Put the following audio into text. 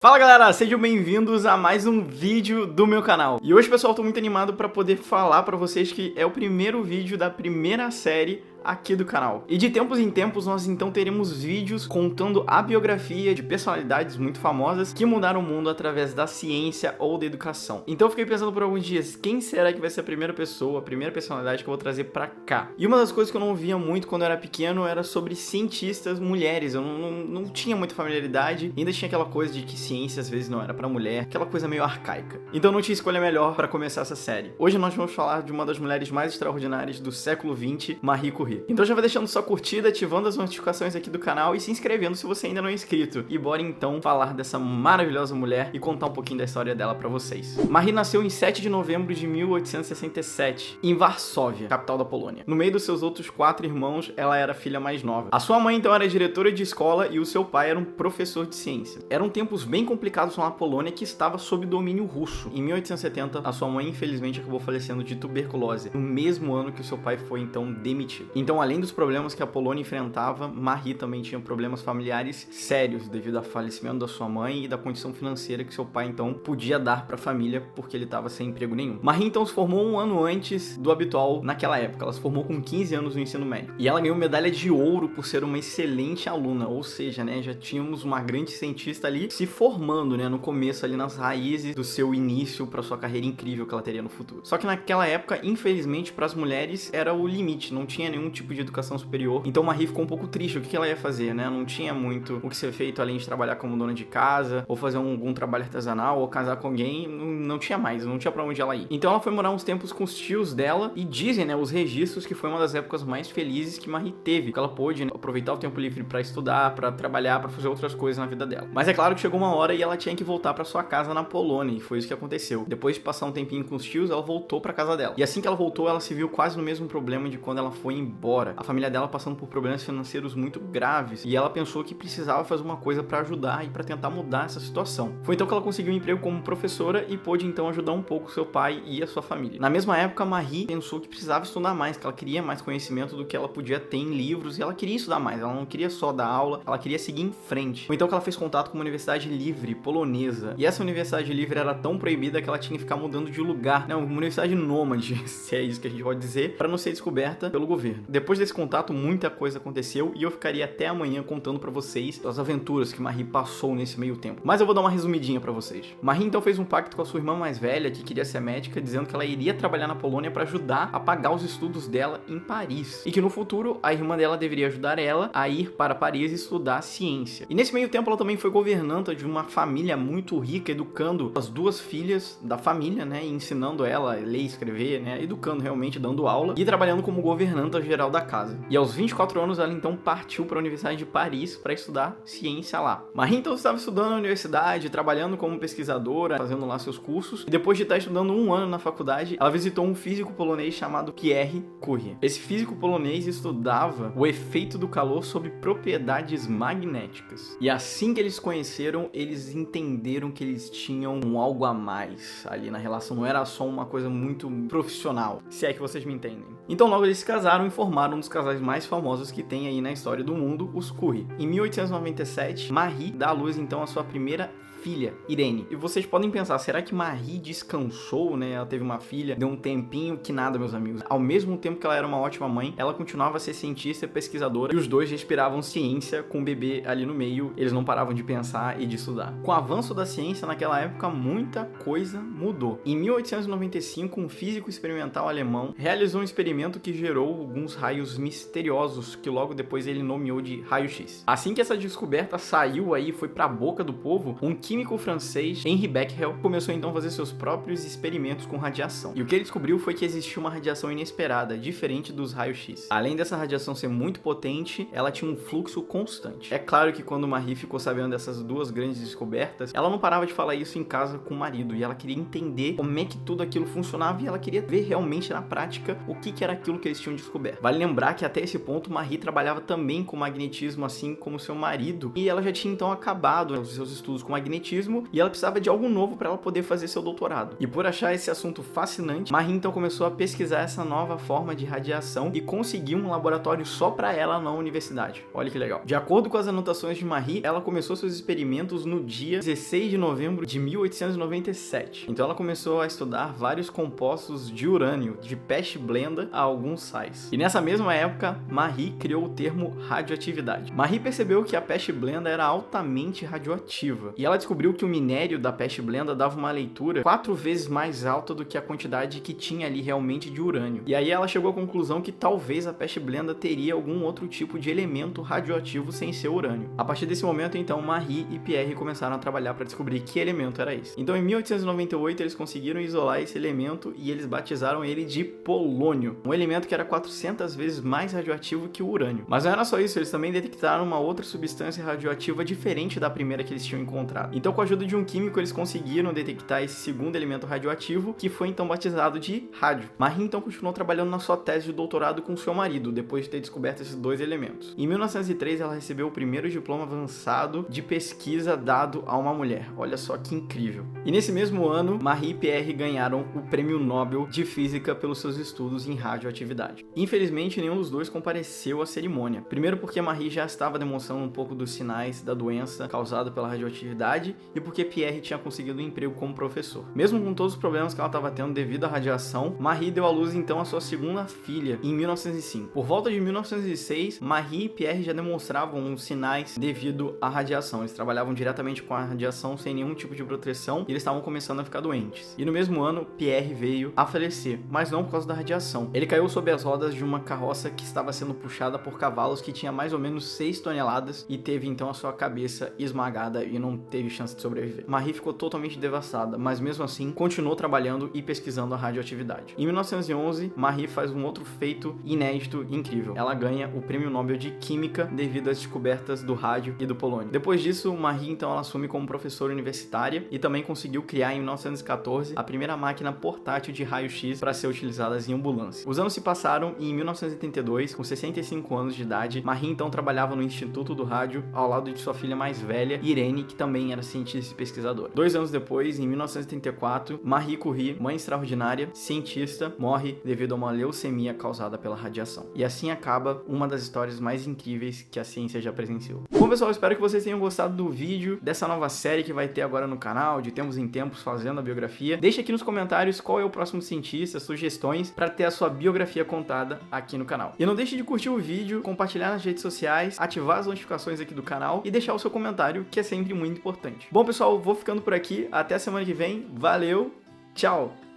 Fala galera, sejam bem-vindos a mais um vídeo do meu canal. E hoje, pessoal, tô muito animado para poder falar para vocês que é o primeiro vídeo da primeira série aqui do canal. E de tempos em tempos nós então teremos vídeos contando a biografia de personalidades muito famosas que mudaram o mundo através da ciência ou da educação. Então eu fiquei pensando por alguns dias, quem será que vai ser a primeira pessoa, a primeira personalidade que eu vou trazer pra cá? E uma das coisas que eu não via muito quando eu era pequeno era sobre cientistas mulheres. Eu não tinha muita familiaridade, ainda tinha aquela coisa de que ciência às vezes não era pra mulher, aquela coisa meio arcaica. Então não tinha escolha melhor pra começar essa série. Hoje nós vamos falar de uma das mulheres mais extraordinárias do século XX, Marie Curie. Então já vai deixando sua curtida, ativando as notificações aqui do canal e se inscrevendo se você ainda não é inscrito. E bora então falar dessa maravilhosa mulher e contar um pouquinho da história dela pra vocês. Marie nasceu em 7 de novembro de 1867, em Varsóvia, capital da Polônia. No meio dos seus outros 4 irmãos, ela era a filha mais nova. A sua mãe então era diretora de escola e o seu pai era um professor de ciência. Eram tempos bem complicados lá na Polônia, que estava sob domínio russo. Em 1870, a sua mãe infelizmente acabou falecendo de tuberculose, no mesmo ano que o seu pai foi então demitido. Então, além dos problemas que a Polônia enfrentava, Marie também tinha problemas familiares sérios devido ao falecimento da sua mãe e da condição financeira que seu pai então podia dar para a família, porque ele estava sem emprego nenhum. Marie então se formou um ano antes do habitual naquela época. Ela se formou com 15 anos no ensino médio. E ela ganhou medalha de ouro por ser uma excelente aluna, ou seja, né, já tínhamos uma grande cientista ali se formando, né, no começo ali nas raízes do seu início para sua carreira incrível que ela teria no futuro. Só que naquela época, infelizmente, para as mulheres era o limite, não tinha nenhum tipo de educação superior. Então Marie ficou um pouco triste. O que ela ia fazer, né? Não tinha muito o que ser feito além de trabalhar como dona de casa, ou fazer algum trabalho artesanal, ou casar com alguém. Não tinha mais, não tinha pra onde ela ir. Então ela foi morar uns tempos com os tios dela e dizem, né, os registros que foi uma das épocas mais felizes que Marie teve, que ela pôde, né, aproveitar o tempo livre pra estudar, pra trabalhar, pra fazer outras coisas na vida dela. Mas é claro que chegou uma hora e ela tinha que voltar pra sua casa na Polônia, e foi isso que aconteceu. Depois de passar um tempinho com os tios, ela voltou pra casa dela. E assim que ela voltou, ela se viu quase no mesmo problema de quando ela foi embora. A família dela passando por problemas financeiros muito graves e ela pensou que precisava fazer uma coisa para ajudar e para tentar mudar essa situação. Foi então que ela conseguiu um emprego como professora e pôde então ajudar um pouco seu pai e a sua família. Na mesma época, Marie pensou que precisava estudar mais, que ela queria mais conhecimento do que ela podia ter em livros e ela queria estudar mais, ela não queria só dar aula, ela queria seguir em frente. Foi então que ela fez contato com uma universidade livre polonesa e essa universidade livre era tão proibida que ela tinha que ficar mudando de lugar, né, uma universidade nômade, se é isso que a gente pode dizer, para não ser descoberta pelo governo. Depois desse contato, muita coisa aconteceu e eu ficaria até amanhã contando pra vocês as aventuras que Marie passou nesse meio tempo. Mas eu vou dar uma resumidinha pra vocês. Marie então fez um pacto com a sua irmã mais velha, que queria ser médica, dizendo que ela iria trabalhar na Polônia pra ajudar a pagar os estudos dela em Paris. E que no futuro, a irmã dela deveria ajudar ela a ir para Paris e estudar ciência. E nesse meio tempo, ela também foi governanta de uma família muito rica, educando as duas filhas da família, né, e ensinando ela a ler e escrever, né, educando realmente, dando aula e trabalhando como governanta geral da casa. E aos 24 anos, ela então partiu para a Universidade de Paris para estudar ciência lá. Marie então estava estudando na universidade, trabalhando como pesquisadora, fazendo lá seus cursos, e depois de estar estudando um ano na faculdade, ela visitou um físico polonês chamado Pierre Curie. Esse físico polonês estudava o efeito do calor sobre propriedades magnéticas. E assim que eles se conheceram, eles entenderam que eles tinham algo a mais ali na relação, não era só uma coisa muito profissional, se é que vocês me entendem. Então logo eles se casaram e formaram um dos casais mais famosos que tem aí na história do mundo, os Curie. Em 1897, Marie dá à luz então a sua primeira filha, Irene. E vocês podem pensar, será que Marie descansou, né? Ela teve uma filha, deu um tempinho, que nada, meus amigos. Ao mesmo tempo que ela era uma ótima mãe, ela continuava a ser cientista e pesquisadora, e os dois respiravam ciência com o bebê ali no meio. Eles não paravam de pensar e de estudar. Com o avanço da ciência naquela época, muita coisa mudou. Em 1895, um físico experimental alemão realizou um experimento que gerou alguns raios misteriosos, que logo depois ele nomeou de raio-x. Assim que essa descoberta saiu aí, foi pra boca do povo, um químico francês, Henri Becquerel, começou então a fazer seus próprios experimentos com radiação. E o que ele descobriu foi que existia uma radiação inesperada, diferente dos raios-x. Além dessa radiação ser muito potente, ela tinha um fluxo constante. É claro que quando Marie ficou sabendo dessas duas grandes descobertas, ela não parava de falar isso em casa com o marido, e ela queria entender como é que tudo aquilo funcionava, e ela queria ver realmente na prática o que era aquilo que eles tinham descoberto. Vale lembrar que até esse ponto, Marie trabalhava também com magnetismo, assim como seu marido, e ela já tinha então acabado os seus estudos com magnetismo magnetismo e ela precisava de algo novo para ela poder fazer seu doutorado. E por achar esse assunto fascinante, Marie então começou a pesquisar essa nova forma de radiação e conseguiu um laboratório só para ela na universidade. Olha que legal. De acordo com as anotações de Marie, ela começou seus experimentos no dia 16 de novembro de 1897. Então ela começou a estudar vários compostos de urânio, de peste-blenda a alguns sais. E nessa mesma época, Marie criou o termo radioatividade. Marie percebeu que a peste-blenda era altamente radioativa e ela descobriu que o minério da peste-blenda dava uma leitura 4 vezes mais alta do que a quantidade que tinha ali realmente de urânio. E aí ela chegou à conclusão que talvez a peste-blenda teria algum outro tipo de elemento radioativo sem ser urânio. A partir desse momento, então, Marie e Pierre começaram a trabalhar para descobrir que elemento era esse. Então, em 1898, eles conseguiram isolar esse elemento e eles batizaram ele de polônio, um elemento que era 400 vezes mais radioativo que o urânio. Mas não era só isso, eles também detectaram uma outra substância radioativa diferente da primeira que eles tinham encontrado. Então, com a ajuda de um químico, eles conseguiram detectar esse segundo elemento radioativo, que foi então batizado de rádio. Marie então continuou trabalhando na sua tese de doutorado com seu marido, depois de ter descoberto esses dois elementos. Em 1903, ela recebeu o primeiro diploma avançado de pesquisa dado a uma mulher. Olha só que incrível. E nesse mesmo ano, Marie e Pierre ganharam o Prêmio Nobel de Física pelos seus estudos em radioatividade. Infelizmente, nenhum dos dois compareceu à cerimônia. Primeiro porque Marie já estava demonstrando um pouco dos sinais da doença causada pela radioatividade e porque Pierre tinha conseguido um emprego como professor. Mesmo com todos os problemas que ela estava tendo devido à radiação, Marie deu à luz então a sua segunda filha em 1905. Por volta de 1906, Marie e Pierre já demonstravam os sinais devido à radiação. Eles trabalhavam diretamente com a radiação sem nenhum tipo de proteção e eles estavam começando a ficar doentes. E no mesmo ano, Pierre veio a falecer, mas não por causa da radiação. Ele caiu sob as rodas de uma carroça que estava sendo puxada por cavalos que tinha mais ou menos 6 toneladas e teve então a sua cabeça esmagada e não teve chance de sobreviver. Marie ficou totalmente devastada, mas mesmo assim continuou trabalhando e pesquisando a radioatividade. Em 1911, Marie faz um outro feito inédito e incrível. Ela ganha o Prêmio Nobel de Química devido às descobertas do rádio e do polônio. Depois disso, Marie então ela assume como professora universitária e também conseguiu criar em 1914 a primeira máquina portátil de raio-x para ser utilizada em ambulância. Os anos se passaram e em 1982, com 65 anos de idade, Marie então trabalhava no Instituto do Rádio ao lado de sua filha mais velha, Irene, que também era cientista e pesquisadora. 2 anos depois, em 1934, Marie Curie, mãe extraordinária, cientista, morre devido a uma leucemia causada pela radiação. E assim acaba uma das histórias mais incríveis que a ciência já presenciou. Bom, pessoal, espero que vocês tenham gostado do vídeo, dessa nova série que vai ter agora no canal, de tempos em tempos fazendo a biografia. Deixe aqui nos comentários qual é o próximo cientista, sugestões para ter a sua biografia contada aqui no canal. E não deixe de curtir o vídeo, compartilhar nas redes sociais, ativar as notificações aqui do canal e deixar o seu comentário, que é sempre muito importante. Bom, pessoal, vou ficando por aqui. Até a semana que vem. Valeu, tchau!